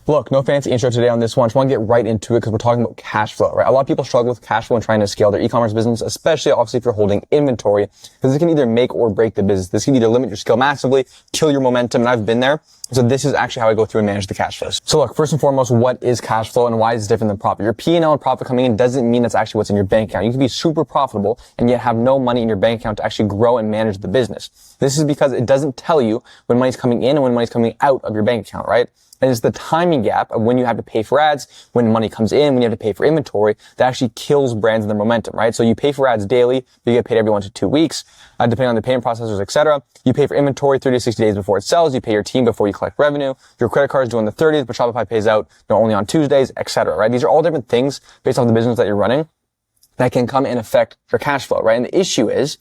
Look, no fancy intro today on this one. I just want to get right into it because we're talking about cash flow, right? A lot of people struggle with cash flow and trying to scale their e-commerce business, especially obviously if you're holding inventory, because this can either make or break the business. This can either limit your scale massively, kill your momentum, and I've been there. So this is actually how I go through and manage the cash flows. So look, first and foremost, what is cash flow and why is it different than profit? Your P&L and profit coming in doesn't mean that's actually what's in your bank account. You can be super profitable and yet have no money in your bank account to actually grow and manage the business. This is because it doesn't tell you when money's coming in and when money's coming out of your bank account, right? And it's the timing gap of when you have to pay for ads, when money comes in, when you have to pay for inventory, that actually kills brands and their momentum, right? So you pay for ads daily, you get paid every 1 to 2 weeks, depending on the payment processors, etc. You pay for inventory 30 to 60 days before it sells. You pay your team before you collect revenue. Your credit card is due on the 30th, but Shopify pays out only on Tuesdays, etc. Right? These are all different things based off the business that you're running that can come and affect your cash flow, right? And the issue is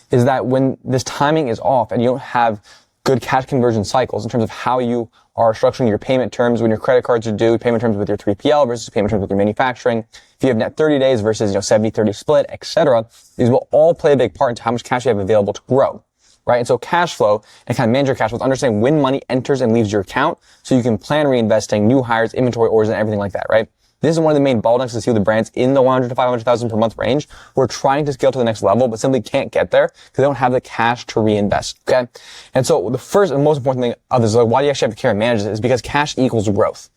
that when this timing is off and you don't have good cash conversion cycles in terms of how you are structuring your payment terms when your credit cards are due, payment terms with your 3PL versus payment terms with your manufacturing, if you have net 30 days versus 70-30 split, etc. These will all play a big part into how much cash you have available to grow, right? And so cash flow and kind of manage your cash flow is understanding when money enters and leaves your account so you can plan reinvesting, new hires, inventory orders, and everything like that, right? This is one of the main bottlenecks to see with the brands in the 100 to 500,000 per month range. We're trying to scale to the next level, but simply can't get there because they don't have the cash to reinvest. Okay. And so the first and most important thing of this is like, why do you actually have to care and manage this? Is because cash equals growth,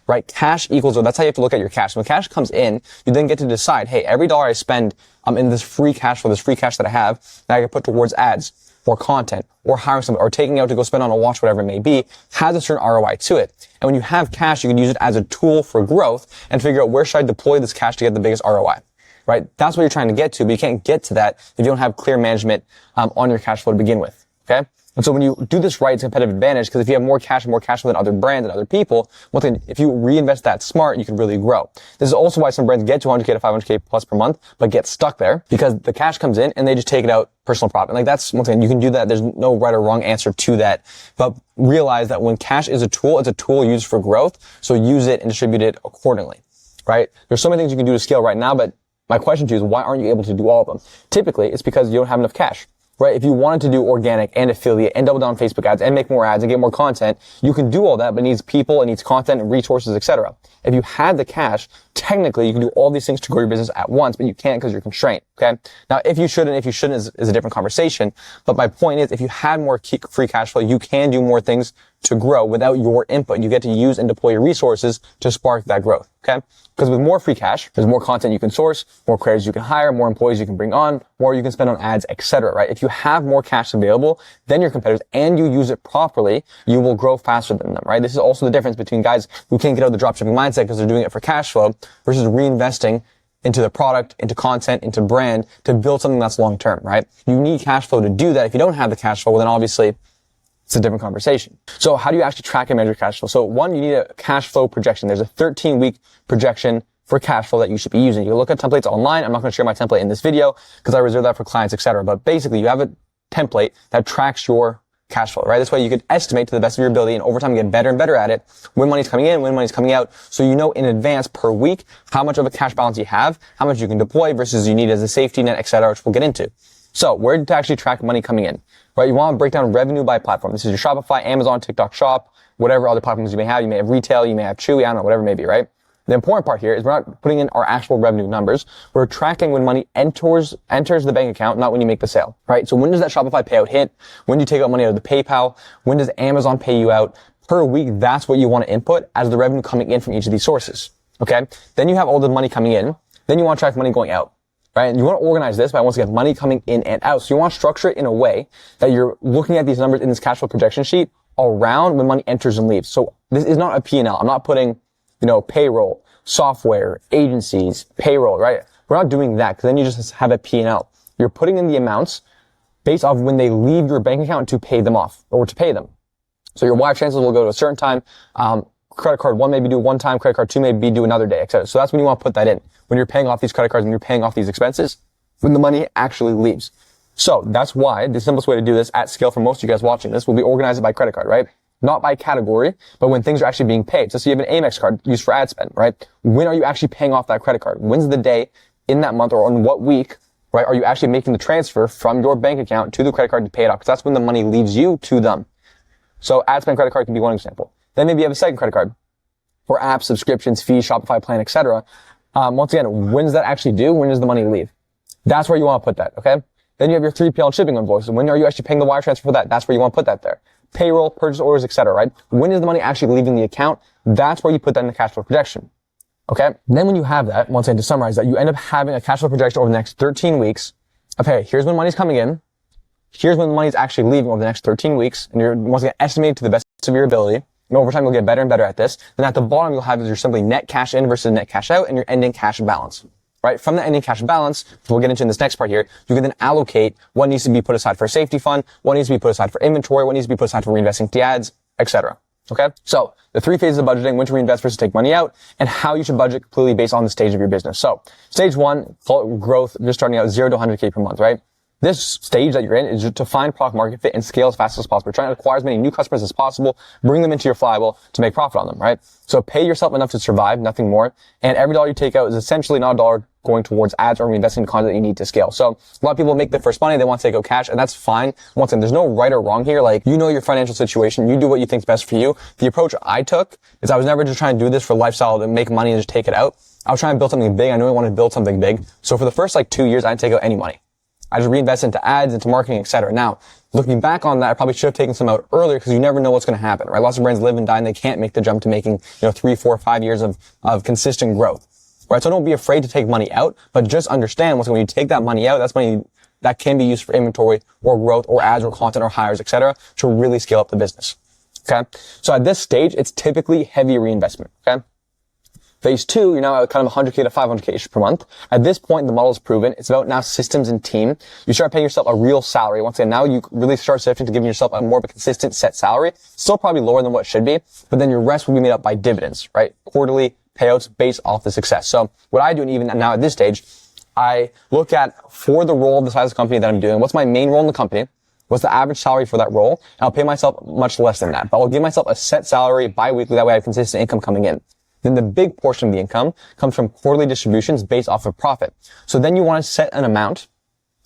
right? Cash equals, that's how you have to look at your cash. When cash comes in, you then get to decide, hey, every dollar I spend, in this free cash flow, this free cash that I have, that I can put towards ads, or content, or hiring someone, or taking out to go spend on a watch, whatever it may be, has a certain ROI to it. And when you have cash, you can use it as a tool for growth and figure out where should I deploy this cash to get the biggest ROI, right? That's what you're trying to get to, but you can't get to that if you don't have clear management on your cash flow to begin with, okay? And so when you do this right, it's a competitive advantage because if you have more cash and more cash flow than other brands and other people, one thing, if you reinvest that smart, you can really grow. This is also why some brands get to 100K to 500K plus per month, but get stuck there because the cash comes in and they just take it out personal profit. Like that's one thing. You can do that. There's no right or wrong answer to that, but realize that when cash is a tool, it's a tool used for growth. So use it and distribute it accordingly, right? There's so many things you can do to scale right now, but my question to you is why aren't you able to do all of them? Typically, it's because you don't have enough cash. Right? If you wanted to do organic and affiliate and double down on Facebook ads and make more ads and get more content, you can do all that, but it needs people, it needs content and resources, etc. If you had the cash, technically you can do all these things to grow your business at once, but you can't because you're constrained. Okay. Now, if you should and if you shouldn't is a different conversation. But my point is, if you had more free cash flow, you can do more things to grow without your input. You get to use and deploy your resources to spark that growth. Okay. Because with more free cash, there's more content you can source, more creators you can hire, more employees you can bring on, more you can spend on ads, etc. Right? If you have more cash available than your competitors and you use it properly, you will grow faster than them. Right? This is also the difference between guys who can't get out of the dropshipping mindset because they're doing it for cash flow versus reinvesting into the product, into content, into brand to build something that's long term. Right? You need cash flow to do that. If you don't have the cash flow, well, then obviously it's a different conversation. So how do you actually track and measure cash flow? So one, you need a cash flow projection. There's a 13-week projection for cash flow that you should be using. You look at templates online. I'm not going to share my template in this video because I reserve that for clients, etc. But basically, you have a template that tracks your cash flow, right? This way you could estimate to the best of your ability and over time get better and better at it when money's coming in, when money's coming out. So you know in advance per week how much of a cash balance you have, how much you can deploy versus you need as a safety net, etc., which we'll get into. So where to actually track money coming in, right? You want to break down revenue by platform. This is your Shopify, Amazon, TikTok Shop, whatever other platforms you may have. You may have retail, you may have Chewy, I don't know, whatever it may be, right? The important part here is we're not putting in our actual revenue numbers. We're tracking when money enters the bank account, not when you make the sale, right? So when does that Shopify payout hit? When do you take out money out of the PayPal? When does Amazon pay you out? Per week, that's what you want to input as the revenue coming in from each of these sources, okay? Then you have all the money coming in. Then you want to track money going out. Right? And you want to organize this by once again money coming in and out. So you want to structure it in a way that you're looking at these numbers in this cash flow projection sheet around when money enters and leaves. So this is not a P&L. I'm not putting, payroll, software, agencies, payroll, right? We're not doing that because then you just have a P&L. You're putting in the amounts based off when they leave your bank account to pay them off or to pay them. So your wire transfers will go to a certain time. Credit card 1 may be due one time, credit card 2 may be due another day, etc. So that's when you want to put that in. When you're paying off these credit cards and you're paying off these expenses, when the money actually leaves. So that's why the simplest way to do this at scale for most of you guys watching this will be organize it by credit card, right? Not by category, but when things are actually being paid. So you have an Amex card used for ad spend, right? When are you actually paying off that credit card? When's the day in that month or on what week, right? Are you actually making the transfer from your bank account to the credit card to pay it off? Because that's when the money leaves you to them. So ad spend credit card can be one example. Then maybe you have a second credit card. for apps, subscriptions, fees, Shopify plan, etc. Once again, when does that actually due? When does the money leave? That's where you want to put that, okay? Then you have your 3PL and shipping invoices. When are you actually paying the wire transfer for that? That's where you want to put that there. Payroll, purchase orders, etc., right? When is the money actually leaving the account? That's where you put that in the cash flow projection. Okay? Then when you have that, once again, to summarize that, you end up having a cash flow projection over the next 13 weeks of, hey, here's when money's coming in. Here's when the money's actually leaving over the next 13 weeks. And you're once again estimated to the best of your ability. And over time, you'll get better and better at this. Then at the bottom, you'll have your simply net cash in versus net cash out and your ending cash balance. Right? From the ending cash balance, which we'll get into in this next part here, you can then allocate what needs to be put aside for a safety fund, what needs to be put aside for inventory, what needs to be put aside for reinvesting the ads, etc. Okay? So, the 3 phases of budgeting: when to reinvest versus take money out, and how you should budget completely based on the stage of your business. So, stage 1, call it growth, just starting out 0 to 100K per month, right? This stage that you're in is to find product market fit and scale as fast as possible. You're trying to acquire as many new customers as possible, bring them into your flywheel to make profit on them, right? So pay yourself enough to survive, nothing more. And every dollar you take out is essentially not a dollar going towards ads or reinvesting in content that you need to scale. So a lot of people make their first money, they want to take out cash, and that's fine. Once again, there's no right or wrong here. Like, you know your financial situation, you do what you think's best for you. The approach I took is I was never just trying to do this for lifestyle to make money and just take it out. I was trying to build something big. I knew I wanted to build something big. So for the first 2 years, I didn't take out any money. I just reinvest into ads, into marketing, etc. Now, looking back on that, I probably should have taken some out earlier because you never know what's going to happen, right? Lots of brands live and die and they can't make the jump to making, 3, 4, 5 years of consistent growth, right? So don't be afraid to take money out, but just understand when you take that money out, that's money that can be used for inventory or growth or ads or content or hires, etc. to really scale up the business. Okay. So at this stage, it's typically heavy reinvestment. Okay. Phase 2, you're now at kind of 100K to 500K per month. At this point, the model is proven. It's about now systems and team. You start paying yourself a real salary. Once again, now you really start shifting to giving yourself a more of a consistent set salary. Still probably lower than what it should be, but then your rest will be made up by dividends, right? Quarterly payouts based off the success. So what I do, and even now at this stage, I look at, for the role of the size of the company that I'm doing, what's my main role in the company? What's the average salary for that role? And I'll pay myself much less than that, but I'll give myself a set salary bi-weekly. That way I have consistent income coming in. Then the big portion of the income comes from quarterly distributions based off of profit. So then you want to set an amount.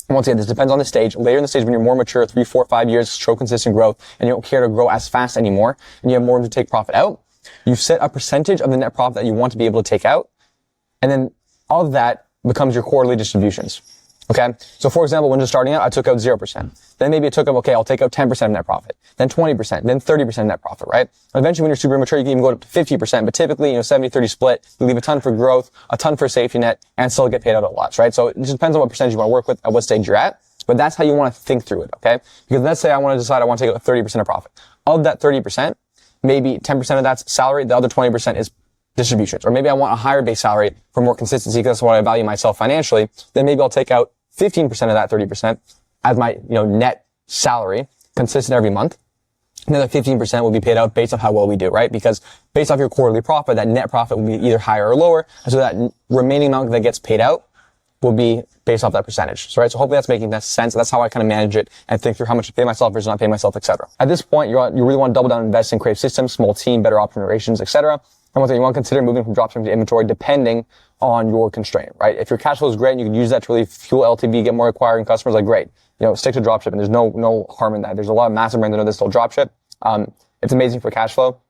And once again, this depends on the stage. Later in the stage, when you're more mature, 3, 4, 5 years, show consistent growth, and you don't care to grow as fast anymore, and you have more room to take profit out, you set a percentage of the net profit that you want to be able to take out, and then of that becomes your quarterly distributions. Okay? So for example, when just starting out, I took out 0%. Then maybe it took up, okay, I'll take out 10% of net profit, then 20%, then 30% net profit, right? Eventually, when you're super mature, you can even go up to 50%, but typically, 70-30 split, you leave a ton for growth, a ton for safety net, and still get paid out a lot, right? So it just depends on what percentage you want to work with, at what stage you're at, but that's how you want to think through it, okay? Because let's say I want to decide I want to take out 30% of profit. Of that 30%, maybe 10% of that's salary, the other 20% is distributions. Or maybe I want a higher base salary for more consistency because that's what I value myself financially. Then maybe I'll take out 15% of that 30% as my, net salary, consistent every month. Another 15% will be paid out based on how well we do, right? Because based off your quarterly profit, that net profit will be either higher or lower. And so that remaining amount that gets paid out will be based off that percentage. So, right? So hopefully that's making that sense. That's how I kind of manage it and think through how much to pay myself versus not pay myself, etc. At this point, you really want to double down and invest in creative systems, small team, better operations, etc. And one thing you want to consider moving from dropshipping to inventory depending on your constraint, right? If your cash flow is great and you can use that to really fuel LTV, get more acquiring customers, great. Stick to dropshipping. There's no harm in that. There's a lot of massive brands that know this still dropship. It's amazing for cash flow.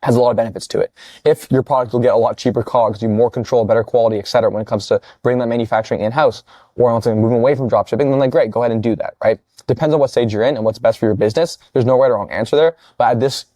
Has a lot of benefits to it. If your product will get a lot cheaper COGS, you more control, better quality, etc. when it comes to bringing that manufacturing in-house or moving away from dropshipping, then great, go ahead and do that, right? Depends on what stage you're in and what's best for your business. There's no right or wrong answer there. But at this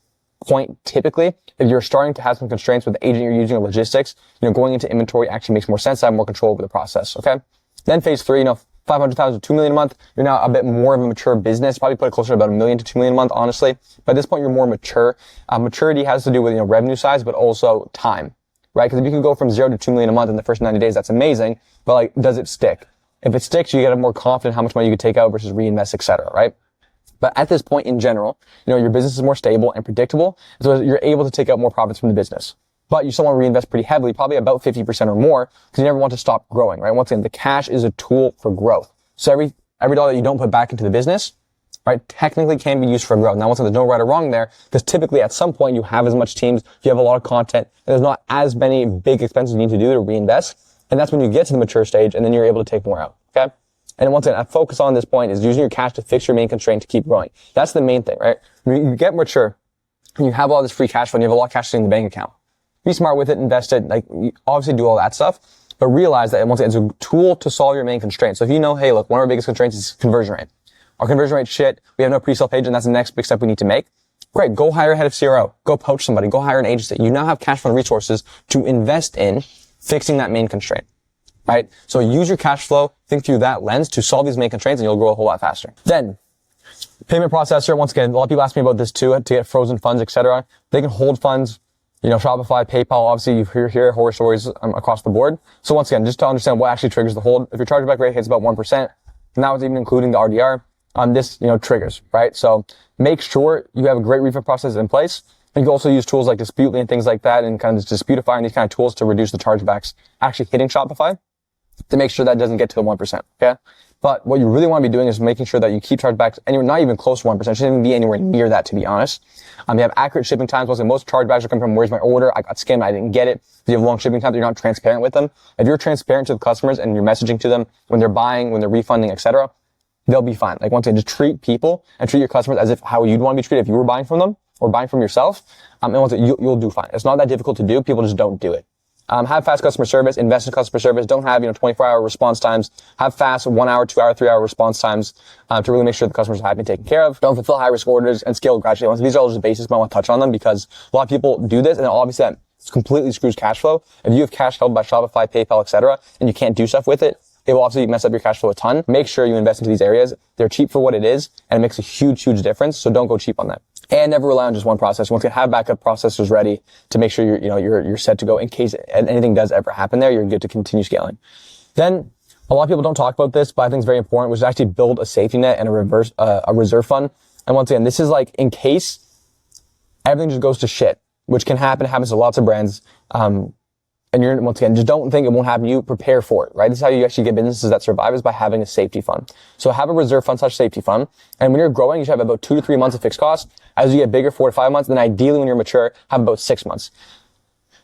point, typically, if you're starting to have some constraints with the agent you're using or logistics, going into inventory actually makes more sense to have more control over the process, okay? Then phase 3, 500,000 to 2 million a month, you're now a bit more of a mature business, probably put it closer to about $1 million to 2 million a month, honestly. But at this point, you're more mature. Maturity has to do with, revenue size, but also time, right? Because if you can go from 0 to 2 million a month in the first 90 days, that's amazing. But does it stick? If it sticks, you get more confident how much money you can take out versus reinvest, etc., right? But at this point in general, your business is more stable and predictable. So you're able to take out more profits from the business. But you still want to reinvest pretty heavily, probably about 50% or more, because you never want to stop growing, right? Once again, the cash is a tool for growth. So every dollar that you don't put back into the business, right, technically can be used for growth. Now, once again, there's no right or wrong there, because typically at some point you have as much teams, you have a lot of content, and there's not as many big expenses you need to do to reinvest. And that's when you get to the mature stage, and then you're able to take more out, okay? And once again, a focus on this point is using your cash to fix your main constraint to keep growing. That's the main thing, right? When you get mature, and you have all this free cash flow, and you have a lot of cash sitting in the bank account. be smart with it, invest it, like obviously do all that stuff, but realize that once again, it's a tool to solve your main constraint. So if you know, hey, look, one of our biggest constraints is conversion rate. Our conversion rate shit. We have no pre-sale page, and that's the next big step we need to make. Great. Go hire a head of CRO. Go poach somebody. Go hire an agency. You now have cash flow and resources to invest in fixing that main constraint, right? So use your cash flow, think through that lens to solve these main constraints, and you'll grow a whole lot faster. Then, payment processor. Once again, a lot of people ask me about this too, to get frozen funds, etc. They can hold funds. You know, Shopify, PayPal, obviously you hear horror stories across the board. So once again, just to understand what actually triggers the hold, if your chargeback rate hits about 1%, now it's even including the RDR, this, triggers, right? So make sure you have a great refund process in place. And you can also use tools like Disputely and things like that, and kind of Disputify and these kind of tools to reduce the chargebacks actually hitting Shopify to make sure that doesn't get to the 1%, okay? But what you really want to be doing is making sure that you keep chargebacks anywhere, not even close to 1%. It shouldn't even be anywhere near that, to be honest. You have accurate shipping times. Most chargebacks are coming from, where's my order? I got scammed. I didn't get it. If you have long shipping times, you're not transparent with them. If you're transparent to the customers and you're messaging to them when they're buying, when they're refunding, etc., they'll be fine. Like once again, just treat people and treat your customers as if how you'd want to be treated if you were buying from them or buying from yourself. And once again, you'll do fine. It's not that difficult to do. People just don't do it. Have fast customer service, invest in customer service. Don't have, 24-hour response times. Have fast 1 hour, 2 hour, 3 hour response times, to really make sure the customers are happy and taken care of. Don't fulfill high risk orders and scale gradually. These are all just the basics, but I want to touch on them because a lot of people do this and obviously that completely screws cash flow. If you have cash held by Shopify, PayPal, etc., and you can't do stuff with it, it will obviously mess up your cash flow a ton. Make sure you invest into these areas. They're cheap for what it is, and it makes a huge, huge difference. So don't go cheap on that. And never rely on just one process. Once you have backup processors ready to make sure you're set to go in case anything does ever happen there, you're good to continue scaling. Then a lot of people don't talk about this, but I think it's very important, which is actually build a safety net and a reserve fund. And once again, this is like in case everything just goes to shit, which can happen. It happens to lots of brands. And once again, just don't think it won't happen. You prepare for it, right? This is how you actually get businesses that survive, is by having a safety fund. So have a reserve fund / safety fund. And when you're growing, you should have about 2 to 3 months of fixed costs. As you get bigger, 4 to 5 months. Then ideally when you're mature, have about 6 months.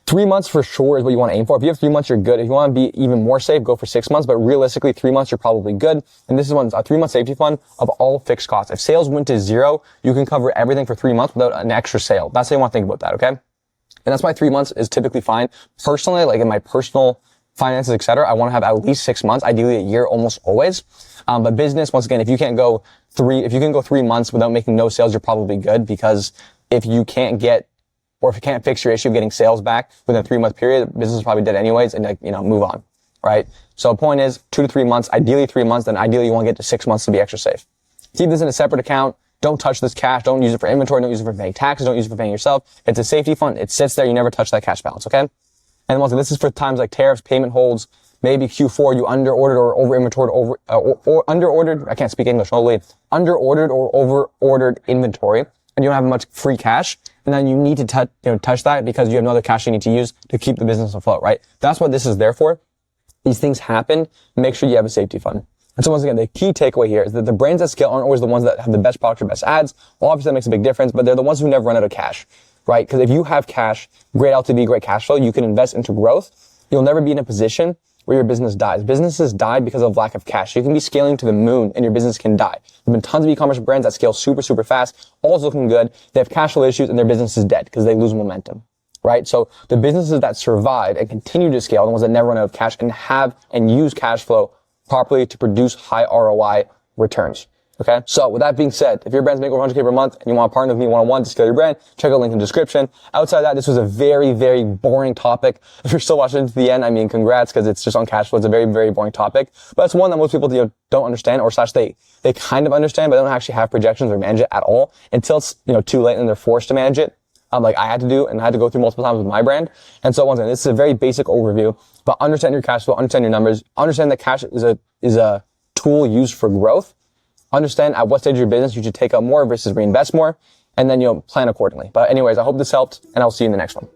3 months for sure is what you want to aim for. If you have 3 months, you're good. If you want to be even more safe, go for 6 months. But realistically, 3 months, you're probably good. And this is a 3-month safety fund of all fixed costs. If sales went to 0, you can cover everything for 3 months without an extra sale. That's how you want to think about that, okay? And that's why 3 months is typically fine. Personally, like in my personal finances, etc., I want to have at least 6 months, ideally a year, almost always. But business, once again, if you can go 3 months without making no sales, you're probably good, because if you can't fix your issue of getting sales back within a 3-month period, business is probably dead anyways, and move on, right? So the point is 2 to 3 months, ideally 3 months, then ideally you want to get to 6 months to be extra safe. Keep this in a separate account. Don't touch this cash. Don't use it for inventory. Don't use it for paying taxes. Don't use it for paying yourself. It's a safety fund. It sits there. You never touch that cash balance, okay? And once again, this is for times like tariffs, payment holds, maybe Q4, you under-ordered or over-inventoried, or under-ordered, I can't speak English, totally, under-ordered or over-ordered inventory, and you don't have much free cash, and then you need to touch that because you have no other cash you need to use to keep the business afloat, right? That's what this is there for. These things happen. Make sure you have a safety fund. And so once again, the key takeaway here is that the brands that scale aren't always the ones that have the best product or best ads. Well, obviously that makes a big difference, but they're the ones who never run out of cash, right? Because if you have cash, great LTV, great cash flow, you can invest into growth. You'll never be in a position where your business dies. Businesses die because of lack of cash. You can be scaling to the moon and your business can die. There've been tons of e-commerce brands that scale super, super fast, all's looking good. They have cash flow issues and their business is dead because they lose momentum, right? So the businesses that survive and continue to scale, the ones that never run out of cash and have and use cash flow properly to produce high ROI returns. Okay. So with that being said, if your brand's making over 100K per month and you want to partner with me one-on-one to scale your brand, check out the link in the description. Outside of that, this was a very, very boring topic. If you're still watching to the end, congrats, because it's just on cash flow. It's a very, very boring topic, but it's one that most people don't understand, or they kind of understand, but they don't actually have projections or manage it at all until it's too late and they're forced to manage it. Like I had to do and I had to go through multiple times with my brand. And so once again, this is a very basic overview, but understand your cash flow, understand your numbers, understand that cash is a tool used for growth. Understand at what stage of your business you should take out more versus reinvest more, and then plan accordingly. But anyways, I hope this helped, and I'll see you in the next one.